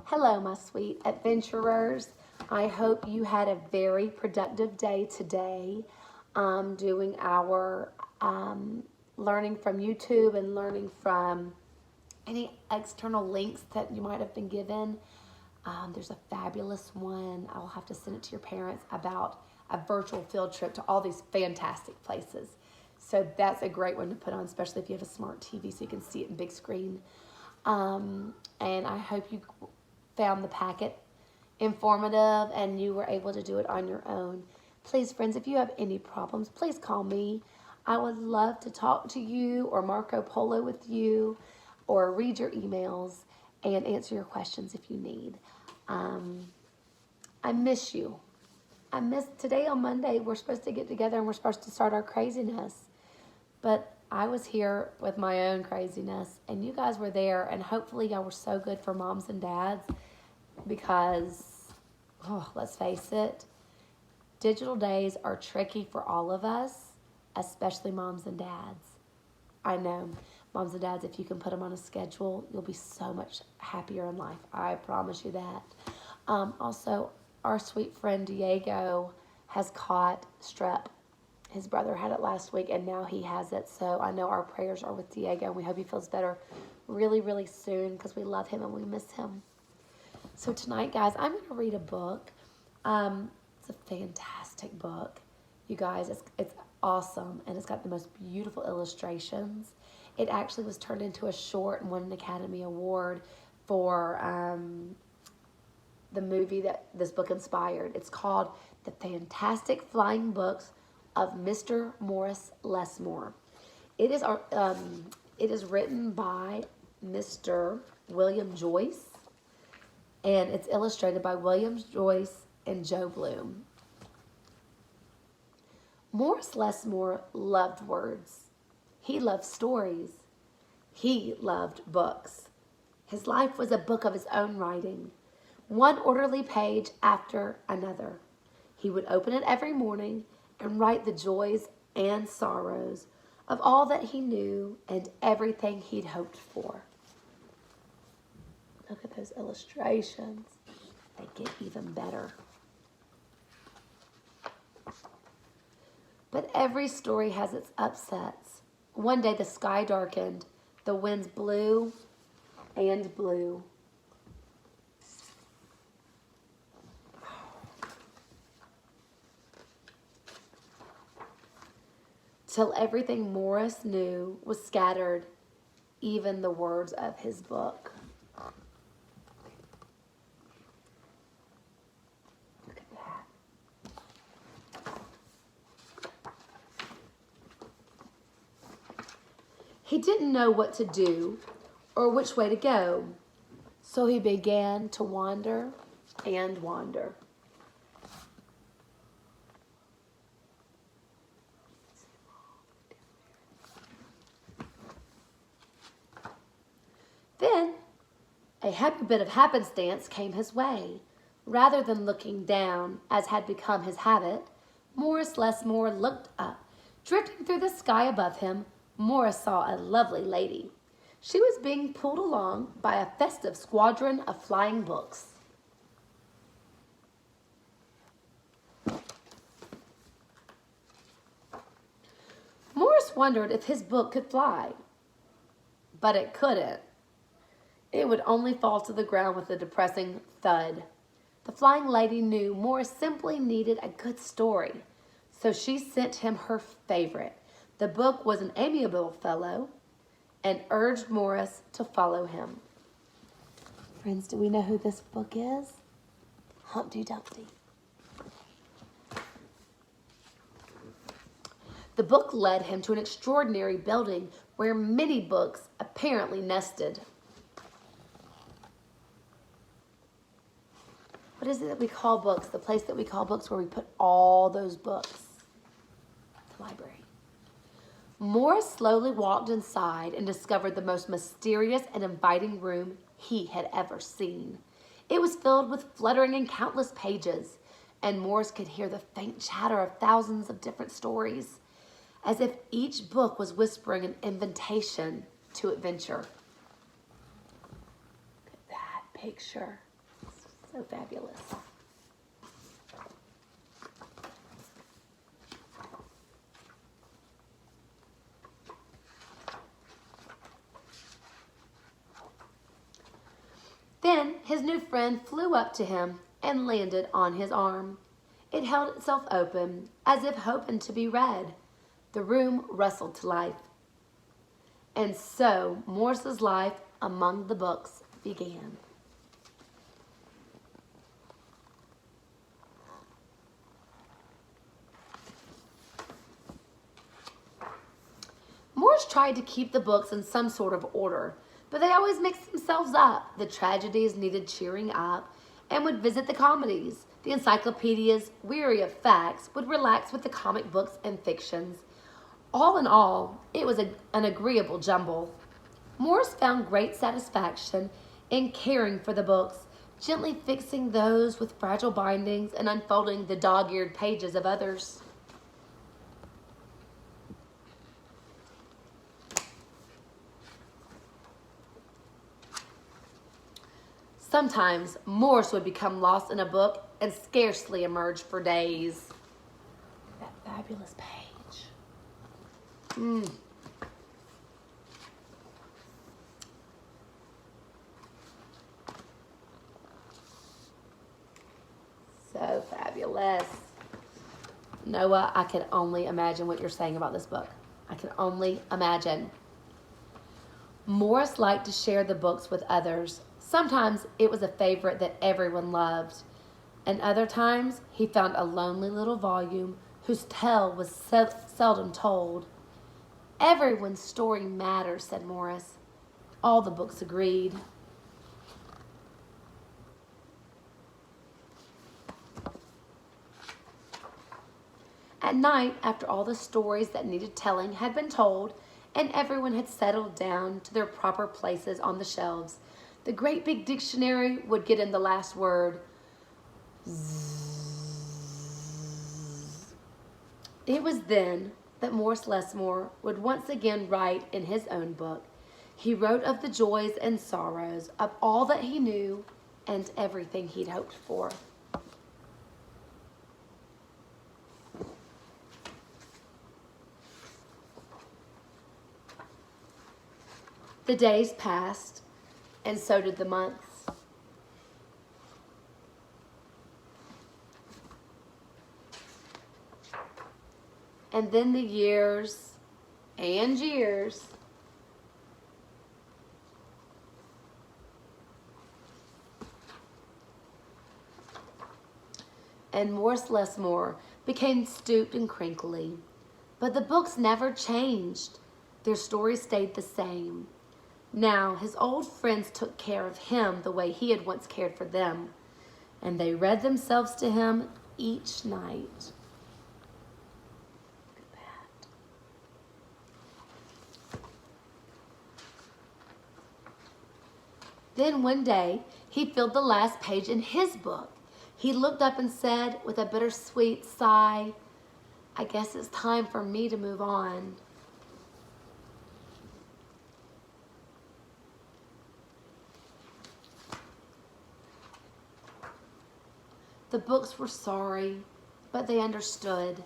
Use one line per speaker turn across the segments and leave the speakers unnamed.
Hello, my sweet adventurers. I hope you had a very productive day today doing our learning from YouTube and learning from any external links that you might have been given. There's a fabulous one. I'll have to send it to your parents about a virtual field trip to all these fantastic places. So that's a great one to put on, especially if you have a smart TV so you can see it in big screen. And I hope you found the packet informative and you were able to do it on your own. Please, friends, if you have any problems, please call me. I would love to talk to you or Marco Polo with you or read your emails and answer your questions if you need. I miss you. I miss today on Monday. We're supposed to get together and we're supposed to start our craziness. But I was here with my own craziness and you guys were there, and hopefully y'all were so good for moms and dads because, let's face it, digital days are tricky for all of us, especially moms and dads. I know, moms and dads, if you can put them on a schedule, you'll be so much happier in life. I promise you that. Also, our sweet friend Diego has caught strep. His brother had it last week and now he has it. So I know our prayers are with Diego and we hope he feels better really, really soon because we love him and we miss him. So tonight, guys, I'm going to read a book. It's a fantastic book. You guys, it's awesome and it's got the most beautiful illustrations. It actually was turned into a short and won an Academy Award for the movie that this book inspired. It's called The Fantastic Flying Books of Mr. Morris Lessmore. It is written by Mr. William Joyce, and it's illustrated by William Joyce and Joe Bloom. Morris Lessmore loved words. He loved stories. He loved books. His life was a book of his own writing, one orderly page after another. He would open it every morning and write the joys and sorrows of all that he knew and everything he'd hoped for. Look at those illustrations. They get even better. But every story has its upsets. One day the sky darkened, the winds blew and blew. Till everything Morris knew was scattered, even the words of his book. Look at that. He didn't know what to do or which way to go, so he began to wander and wander. Then, a happy bit of happenstance came his way. Rather than looking down, as had become his habit, Morris Lessmore looked up. Drifting through the sky above him, Morris saw a lovely lady. She was being pulled along by a festive squadron of flying books. Morris wondered if his book could fly, but it couldn't. It would only fall to the ground with a depressing thud. The flying lady knew Morris simply needed a good story, so she sent him her favorite. The book was an amiable fellow and urged Morris to follow him. Friends, do we know who this book is? Humpty Dumpty. The book led him to an extraordinary building where many books apparently nested. What is it that we call books? The place that we call books where we put all those books. The library. Morris slowly walked inside and discovered the most mysterious and inviting room he had ever seen. It was filled with fluttering and countless pages, and Morris could hear the faint chatter of thousands of different stories, as if each book was whispering an invitation to adventure. Look at that picture. So fabulous. Then his new friend flew up to him and landed on his arm. It held itself open, as if hoping to be read. The room rustled to life. And so Morse's life among the books began. Morse tried to keep the books in some sort of order, but they always mixed themselves up. The tragedies needed cheering up and would visit the comedies. The encyclopedias, weary of facts, would relax with the comic books and fictions. All in all, it was an agreeable jumble. Morse found great satisfaction in caring for the books, gently fixing those with fragile bindings and unfolding the dog-eared pages of others. Sometimes Morse would become lost in a book and scarcely emerge for days. That fabulous page. So fabulous. Noah, I can only imagine what you're saying about this book. I can only imagine. Morse liked to share the books with others. Sometimes it was a favorite that everyone loved, and other times he found a lonely little volume whose tale was seldom told. Everyone's story matters, said Morris. All the books agreed. At night, after all the stories that needed telling had been told, and everyone had settled down to their proper places on the shelves, the great big dictionary would get in the last word. It was then that Morse Lessmore would once again write in his own book. He wrote of the joys and sorrows, of all that he knew and everything he'd hoped for. The days passed, and so did the months. And then the years and years. And Morse Lessmore became stooped and crinkly. But the books never changed. Their stories stayed the same. Now his old friends took care of him the way he had once cared for them, and they read themselves to him each night. Then one day, he filled the last page in his book. He looked up and said with a bittersweet sigh, "I guess it's time for me to move on." The books were sorry, but they understood.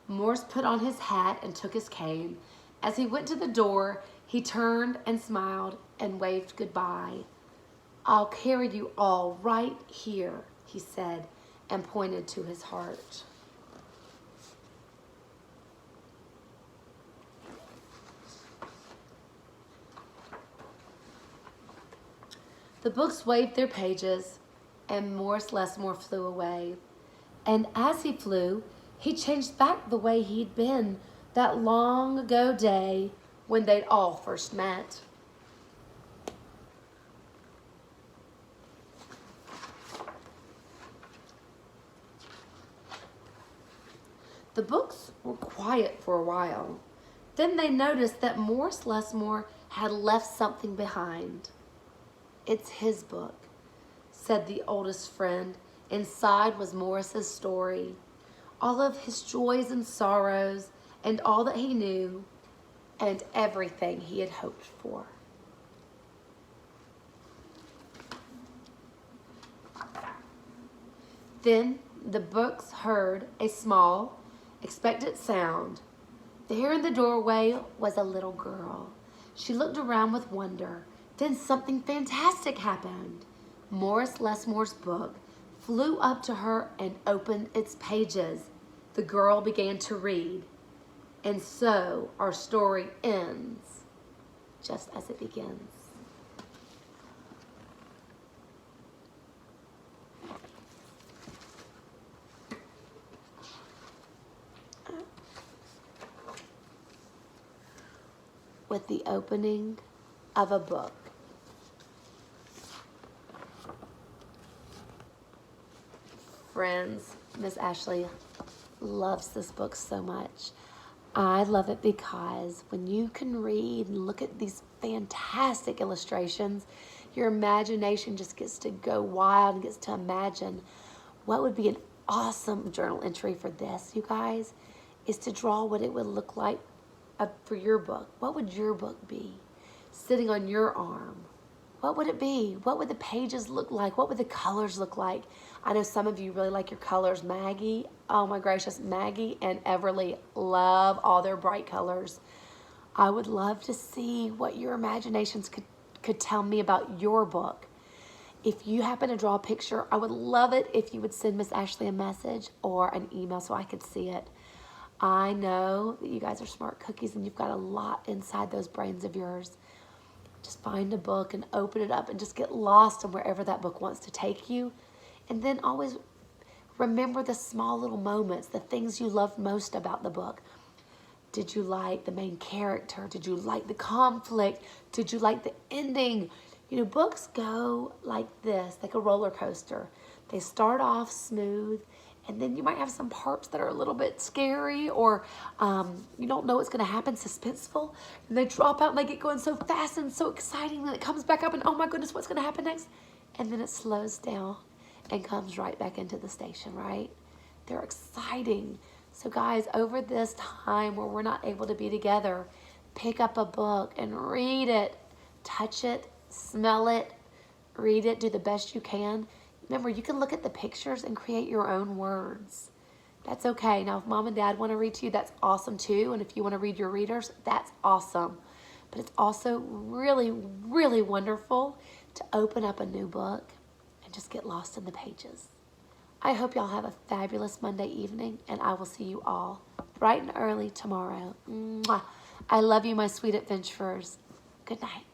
Morse put on his hat and took his cane. As he went to the door, he turned and smiled and waved goodbye. "I'll carry you all right here," he said, and pointed to his heart. The books waved their pages, and Morse Lessmore flew away. And as he flew, he changed back the way he'd been that long ago day when they'd all first met. The books were quiet for a while. Then they noticed that Morse Lessmore had left something behind. "It's his book," said the oldest friend. Inside was Morris's story, all of his joys and sorrows, and all that he knew, and everything he had hoped for. Then the books heard a small, expectant sound. There in the doorway was a little girl. She looked around with wonder. Then something fantastic happened. Morris Lessmore's book flew up to her and opened its pages. The girl began to read. And so our story ends just as it begins. With the opening of a book. Friends, Miss Ashley loves this book so much. I love it because when you can read and look at these fantastic illustrations, your imagination just gets to go wild and gets to imagine what would be an awesome journal entry for this, you guys, is to draw what it would look like for your book. What would your book be sitting on your arm? What would it be? What would the pages look like? What would the colors look like? I know some of you really like your colors. Maggie, oh my gracious, Maggie and Everly love all their bright colors. I would love to see what your imaginations could tell me about your book. If you happen to draw a picture, I would love it if you would send Miss Ashley a message or an email so I could see it. I know that you guys are smart cookies and you've got a lot inside those brains of yours. Just find a book and open it up and just get lost in wherever that book wants to take you. And then always remember the small little moments, the things you loved most about the book. Did you like the main character? Did you like the conflict? Did you like the ending? You know, books go like this, like a roller coaster. They start off smooth, and then you might have some parts that are a little bit scary or you don't know what's going to happen, suspenseful. And they drop out and they get going so fast and so exciting. And it comes back up and oh my goodness, what's going to happen next? And then it slows down and comes right back into the station, right? They're exciting. So guys, over this time where we're not able to be together, pick up a book and read it. Touch it, smell it, read it, do the best you can. Remember, you can look at the pictures and create your own words. That's okay. Now, if mom and dad want to read to you, that's awesome too. And if you want to read your readers, that's awesome. But it's also really, really wonderful to open up a new book and just get lost in the pages. I hope y'all have a fabulous Monday evening, and I will see you all bright and early tomorrow. Mwah. I love you, my sweet adventurers. Good night.